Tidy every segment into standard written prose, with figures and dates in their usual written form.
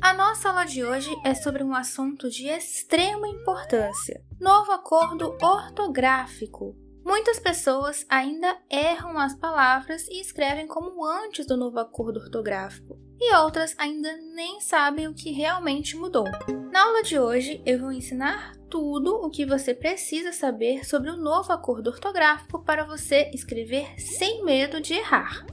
A nossa aula de hoje é sobre um assunto de extrema importância: novo acordo ortográfico. Muitas pessoas ainda erram as palavras e escrevem como antes do novo acordo ortográfico, e outras ainda nem sabem o que realmente mudou. Na aula de hoje, eu vou ensinar tudo o que você precisa saber sobre o novo acordo ortográfico para você escrever sem medo de errar.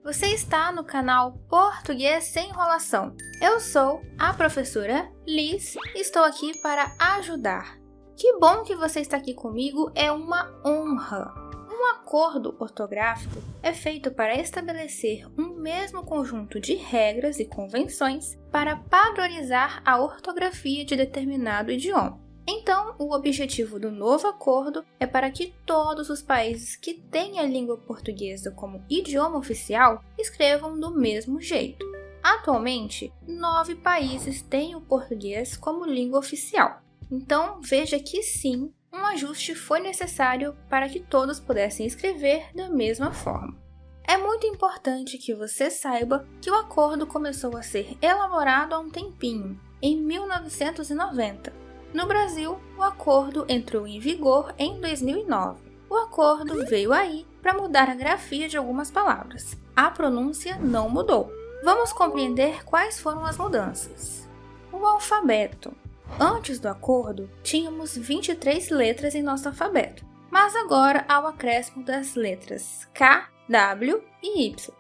Você está no canal Português Sem Enrolação. Eu sou a professora Liz e estou aqui para ajudar. Que bom que você está aqui comigo, é uma honra. Um acordo ortográfico é feito para estabelecer um mesmo conjunto de regras e convenções para padronizar a ortografia de determinado idioma. Então, o objetivo do novo acordo é para que todos os países que têm a língua portuguesa como idioma oficial escrevam do mesmo jeito. Atualmente, 9 países têm o português como língua oficial. Então, veja que sim, um ajuste foi necessário para que todos pudessem escrever da mesma forma. É muito importante que você saiba que o acordo começou a ser elaborado há um tempinho, em 1990. No Brasil, o acordo entrou em vigor em 2009. O acordo veio aí para mudar a grafia de algumas palavras. A pronúncia não mudou. Vamos compreender quais foram as mudanças. O alfabeto. Antes do acordo, tínhamos 23 letras em nosso alfabeto, mas agora há o acréscimo das letras K, W e Y.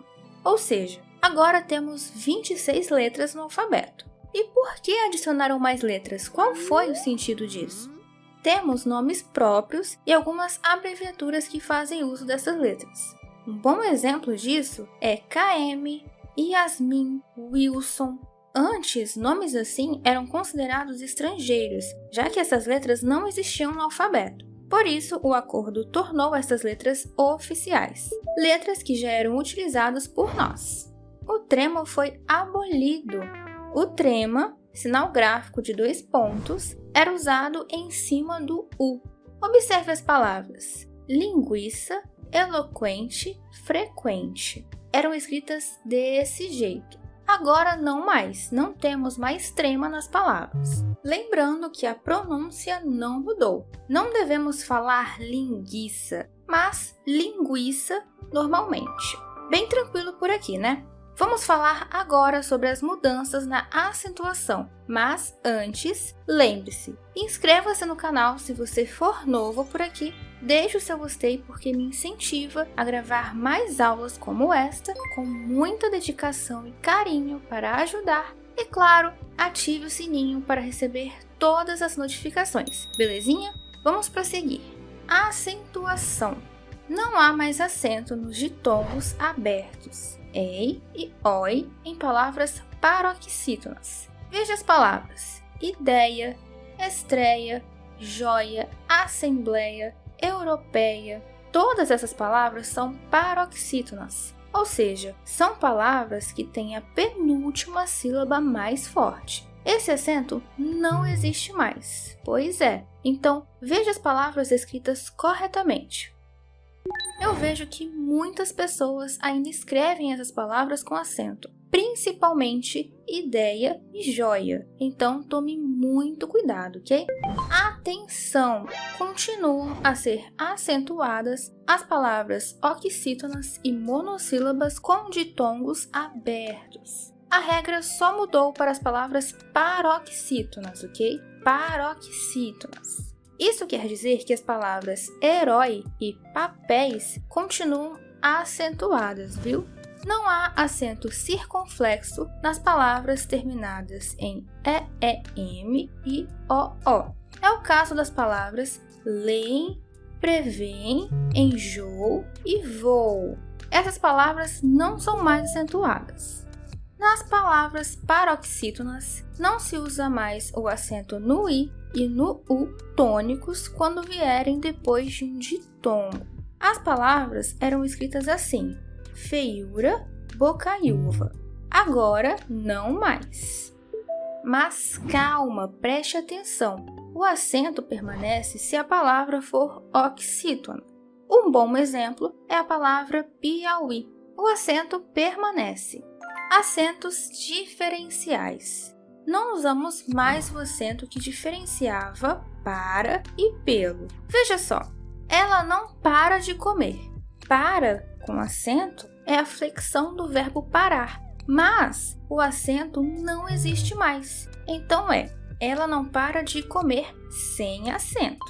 Ou seja, agora temos 26 letras no alfabeto. E por que adicionaram mais letras? Qual foi o sentido disso? Temos nomes próprios e algumas abreviaturas que fazem uso dessas letras. Um bom exemplo disso é KM, Yasmin, Wilson. Antes, nomes assim eram considerados estrangeiros, já que essas letras não existiam no alfabeto. Por isso, o acordo tornou essas letras oficiais, letras que já eram utilizadas por nós. O trema foi abolido. O trema, sinal gráfico de 2 pontos, era usado em cima do U. Observe as palavras linguiça, eloquente, frequente. Eram escritas desse jeito. Agora não mais, não temos mais trema nas palavras. Lembrando que a pronúncia não mudou. Não devemos falar linguiça, mas linguiça normalmente. Bem tranquilo por aqui, né? Vamos falar agora sobre as mudanças na acentuação, mas antes, lembre-se, inscreva-se no canal se você for novo por aqui, deixe o seu gostei porque me incentiva a gravar mais aulas como esta, com muita dedicação e carinho para ajudar, e claro, ative o sininho para receber todas as notificações, belezinha? Vamos prosseguir. Acentuação. Não há mais acento nos ditongos abertos, ei e oi, em palavras paroxítonas. Veja as palavras ideia, estreia, joia, assembleia, europeia. Todas essas palavras são paroxítonas, ou seja, são palavras que têm a penúltima sílaba mais forte. Esse acento não existe mais, pois é. Então, veja as palavras escritas corretamente. Eu vejo que muitas pessoas ainda escrevem essas palavras com acento, principalmente ideia e joia. Então, tome muito cuidado, ok? Atenção! Continuam a ser acentuadas as palavras oxítonas e monossílabas com ditongos abertos. A regra só mudou para as palavras paroxítonas, ok? Paroxítonas. Isso quer dizer que as palavras herói e papéis continuam acentuadas, viu? Não há acento circunflexo nas palavras terminadas em EEM e OO. É o caso das palavras leem, prevêem, enjoo e voo. Essas palavras não são mais acentuadas. Nas palavras paroxítonas, não se usa mais o acento no I e no U tônicos quando vierem depois de um ditongo. As palavras eram escritas assim: feiura, bocaiúva. Agora, não mais. Mas calma, preste atenção. O acento permanece se a palavra for oxítona. Um bom exemplo é a palavra Piauí. O acento permanece. Acentos diferenciais. não usamos mais o acento que diferenciava para e pelo. Veja só, ela não para de comer. Para, com acento, é a flexão do verbo parar, mas o acento não existe mais. Então ela não para de comer sem acento.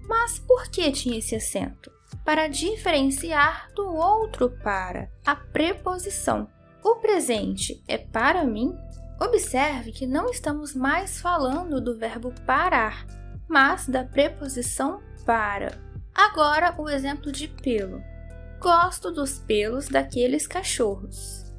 Mas por que tinha esse acento? Para diferenciar do outro para, a preposição. O presente é para mim? Observe que não estamos mais falando do verbo parar, mas da preposição para. Agora o exemplo de pelo. Gosto dos pelos daqueles cachorros.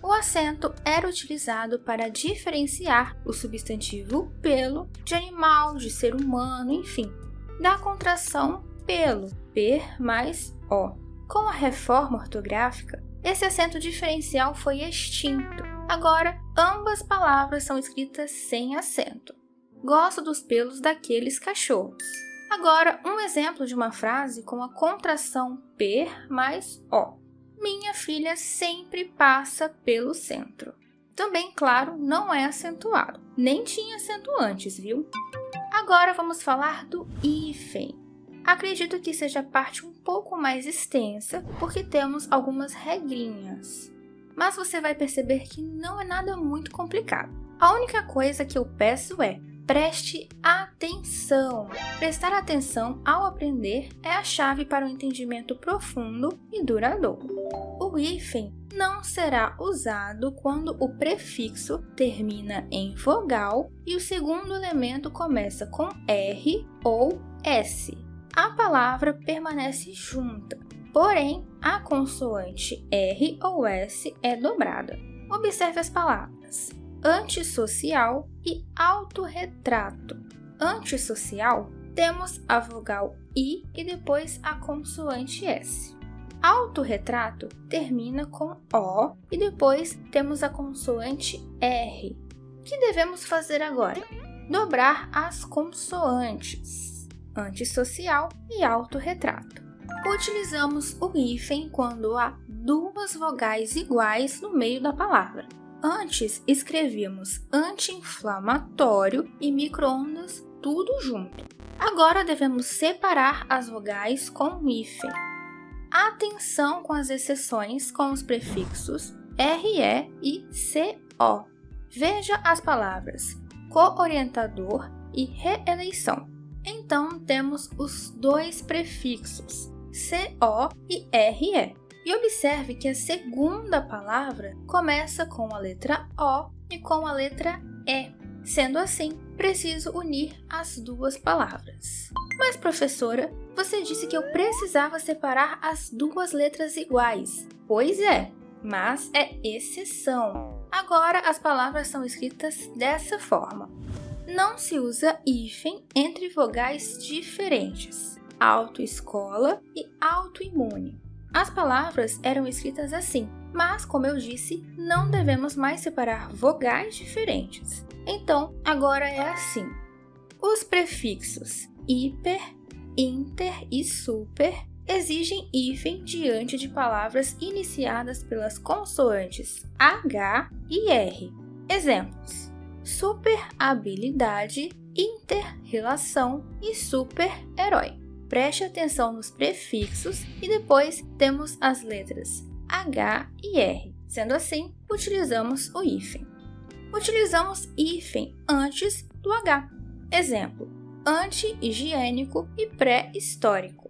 O acento era utilizado para diferenciar o substantivo pelo de animal, de ser humano, enfim, da contração pelo, per mais o. Com a reforma ortográfica, esse acento diferencial foi extinto. Agora, ambas palavras são escritas sem acento. Gosto dos pelos daqueles cachorros. Agora, um exemplo de uma frase com a contração per mais o. Minha filha sempre passa pelo centro. Também, claro, não é acentuado. Nem tinha acento antes, viu? Agora vamos falar do hífen. Acredito que seja a parte um pouco mais extensa, porque temos algumas regrinhas. Mas você vai perceber que não é nada muito complicado. A única coisa que eu peço é: preste atenção. Prestar atenção ao aprender é a chave para um entendimento profundo e duradouro. O hífen não será usado quando o prefixo termina em vogal e o segundo elemento começa com R ou S. A palavra permanece junta, porém a consoante R ou S é dobrada. Observe as palavras antissocial e autorretrato. Antissocial, temos a vogal I e depois a consoante S. Autorretrato termina com O e depois temos a consoante R. O que devemos fazer agora? Dobrar as consoantes, antissocial e autorretrato. Utilizamos o hífen quando há duas vogais iguais no meio da palavra. Antes escrevíamos anti-inflamatório e micro-ondas tudo junto. Agora devemos separar as vogais com hífen. Atenção com as exceções com os prefixos RE e CO. Veja as palavras co-orientador e reeleição. Então temos os dois prefixos CO e RE. E observe que a segunda palavra começa com a letra O e com a letra E. Sendo assim, preciso unir as duas palavras. Mas, professora, você disse que eu precisava separar as duas letras iguais. Pois é, mas é exceção. Agora as palavras são escritas dessa forma. Não se usa hífen entre vogais diferentes. Autoescola e autoimune. As palavras eram escritas assim, mas, como eu disse, não devemos mais separar vogais diferentes. Então, agora é assim. Os prefixos hiper, inter e super exigem hífen diante de palavras iniciadas pelas consoantes H e R. Exemplos: super-habilidade, inter-relação e super-herói. Preste atenção nos prefixos e depois temos as letras H e R. Sendo assim, utilizamos o hífen. Utilizamos hífen antes do H. Exemplo: anti-higiênico e pré-histórico.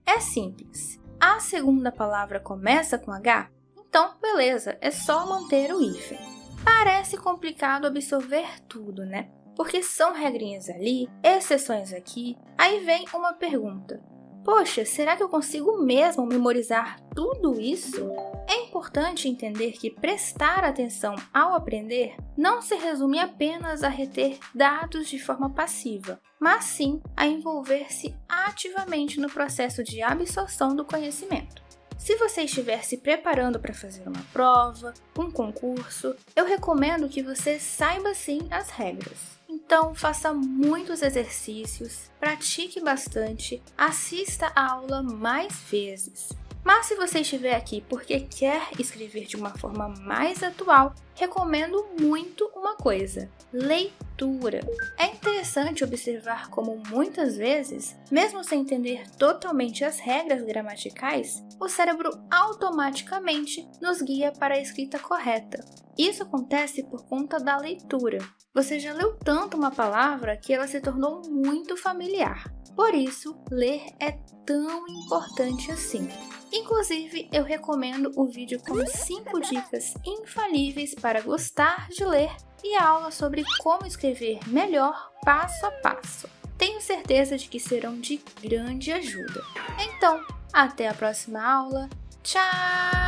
É simples. A segunda palavra começa com H? Então, beleza, é só manter o hífen. Parece complicado absorver tudo, né? Porque são regrinhas ali, exceções aqui. Aí vem uma pergunta: poxa, será que eu consigo mesmo memorizar tudo isso? É importante entender que prestar atenção ao aprender não se resume apenas a reter dados de forma passiva, mas sim a envolver-se ativamente no processo de absorção do conhecimento. Se você estiver se preparando para fazer uma prova, um concurso, eu recomendo que você saiba sim as regras. Então, faça muitos exercícios, pratique bastante, assista a aula mais vezes. Mas se você estiver aqui porque quer escrever de uma forma mais atual, recomendo muito uma coisa: leitura. É interessante observar como muitas vezes, mesmo sem entender totalmente as regras gramaticais, o cérebro automaticamente nos guia para a escrita correta. Isso acontece por conta da leitura. Você já leu tanto uma palavra que ela se tornou muito familiar. Por isso, ler é tão importante assim. Inclusive, eu recomendo o vídeo com 5 dicas infalíveis para gostar de ler e a aula sobre como escrever melhor passo a passo. Tenho certeza de que serão de grande ajuda. Então, até a próxima aula. Tchau!